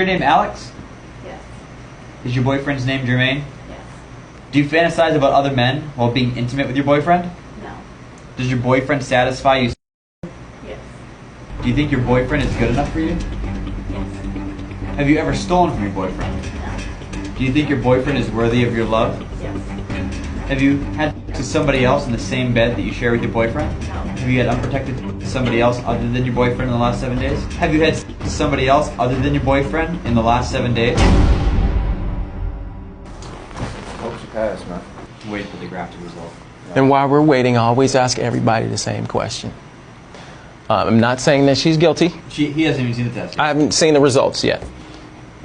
Your name Alex? Yes. Is your boyfriend's name Jermaine? Yes. Do you fantasize about other men while being intimate with your boyfriend? No. Does your boyfriend satisfy you? Yes. Do you think your boyfriend is good enough for you? Yes. Have you ever stolen from your boyfriend? No. Do you think your boyfriend is worthy of your love? Yes. Have you had sex with somebody else in the same bed that you share with your boyfriend? No. Have you had unprotected sex with somebody else other than your boyfriend in the last 7 days? Have you had sex with somebody else other than your boyfriend in the last 7 days? Hope you pass, man. Wait for the graphic result. And while we're waiting, I always ask everybody the same question. I'm not saying that she's guilty. He hasn't even seen the test yet. I haven't seen the results yet.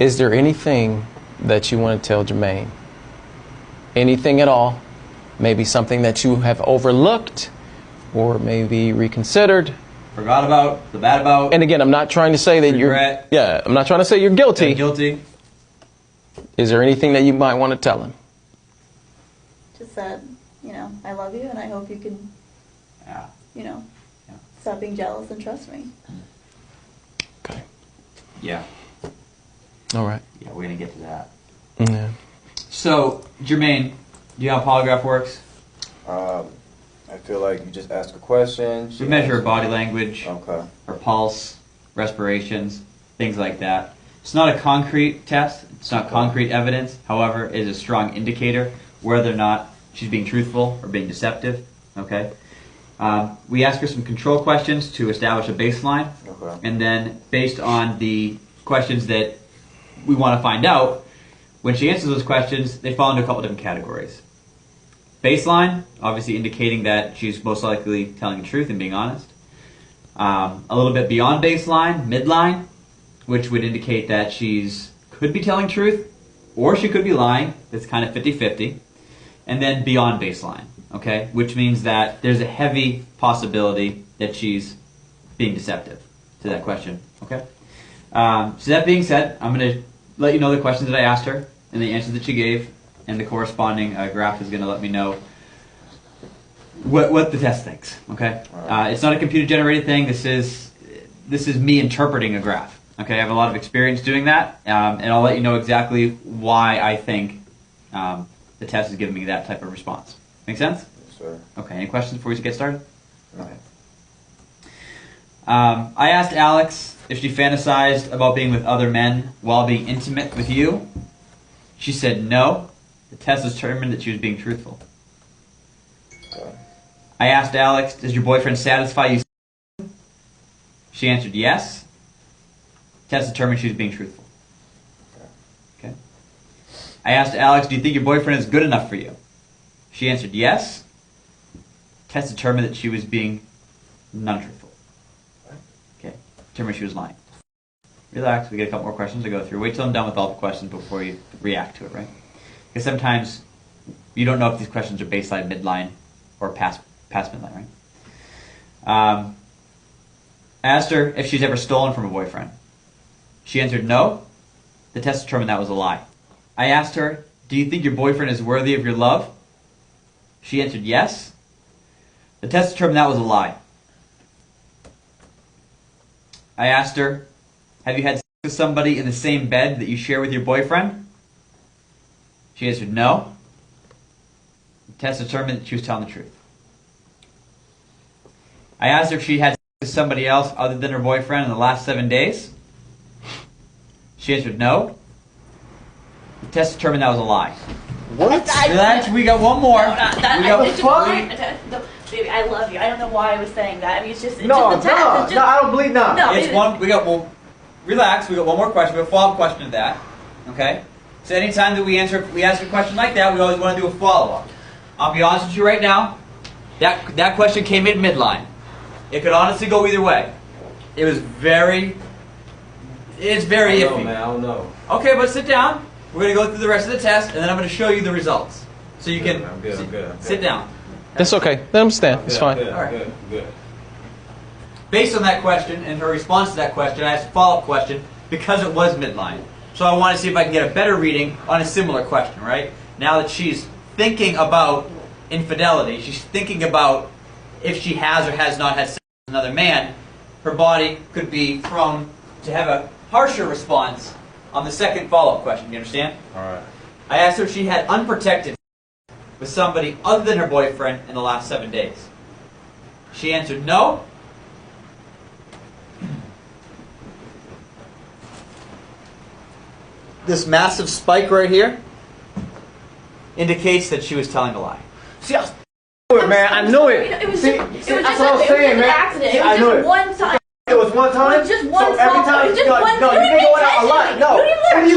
Is there anything that you want to tell Jermaine? Anything at all? Maybe something that you have overlooked or maybe reconsidered? Forgot about, the bad about. And again, I'm not trying to say that Regret. I'm not trying to say you're guilty. Guilty. Is there anything that you might want to tell him? Just that, I love you and I hope you can, Yeah. Yeah. Yeah. Stop being jealous and trust me. Okay. Yeah. All right. Yeah, we're going to get to that. Yeah. So, Jermaine, do you know how polygraph works? I feel like you just ask a question. We measure body language, Okay. her pulse, respirations, things like that. It's not a concrete test. It's not concrete evidence. However, it is a strong indicator whether or not she's being truthful or being deceptive. Okay. We ask her some control questions to establish a baseline. Okay. And then, based on the questions that we want to find out, when she answers those questions, they fall into a couple different categories. Baseline, obviously indicating that she's most likely telling the truth and being honest. A little bit beyond baseline, midline, which would indicate that she's could be telling truth or she could be lying. It's kind of 50-50. And then beyond baseline, okay, which means that there's a heavy possibility that she's being deceptive to that question, okay? So that being said, I'm going to let you know the questions that I asked her and the answers that she gave, and the corresponding graph is going to let me know what the test thinks, okay? It's not a computer-generated thing. This is me interpreting a graph, okay? I have a lot of experience doing that, and I'll let you know exactly why I think the test is giving me that type of response. Make sense? Yes, sir. Okay, any questions before we get started? No. Okay. I asked Alex if she fantasized about being with other men while being intimate with you. She said no. The test determined that she was being truthful. Okay. I asked Alex, does your boyfriend satisfy you? She answered yes. Test determined she was being truthful. Okay. I asked Alex, do you think your boyfriend is good enough for you? She answered yes. Test determined that she was being non-truthful. Okay. Determined she was lying. Relax, we get a couple more questions to go through. Wait till I'm done with all the questions before you react to it, right? Because sometimes you don't know if these questions are baseline, midline, or past midline, right? I asked her if she's ever stolen from a boyfriend. She answered no. The test determined that was a lie. I asked her, do you think your boyfriend is worthy of your love? She answered yes. The test determined that was a lie. I asked her, have you had sex with somebody in the same bed that you share with your boyfriend? She answered no. The test determined that she was telling the truth. I asked her if she had sex with somebody else other than her boyfriend in the last 7 days. She answered no. The test determined that was a lie. What? Relax, we got one more. Baby, I love you. I don't know why I was saying that. I mean, it's just the No, test. It's just, I don't believe that. No. It's one. We got. Well, relax. We got one more question. We have a follow-up question to that. Okay. So anytime that we ask a question like that, we always want to do a follow-up. I'll be honest with you right now. That question came in midline. It could honestly go either way. It was very. It's very iffy. Man, I don't know. Okay, but sit down. We're going to go through the rest of the test, and then I'm going to show you the results. So you can I'm good. sit down. That's okay. Let him stand. It's fine. All right. Good. Based on that question and her response to that question, I asked a follow-up question because it was midline. So I want to see if I can get a better reading on a similar question, right? Now that she's thinking about infidelity, she's thinking about if she has or has not had sex with another man, her body could be prone to have a harsher response on the second follow-up question. You understand? All right. I asked her if she had unprotected with somebody other than her boyfriend in the last 7 days. She answered no. This massive spike right here indicates that she was telling a lie. See, I knew it, man. I knew it. It was See, just, see, it was that's just what I was it saying, was man. an accident. See, It I was knew just it. one time. It was one time. It was just one so every small- time, it was just no, one- no, you you didn't been going pay out a lot. attention. No. You didn't What do you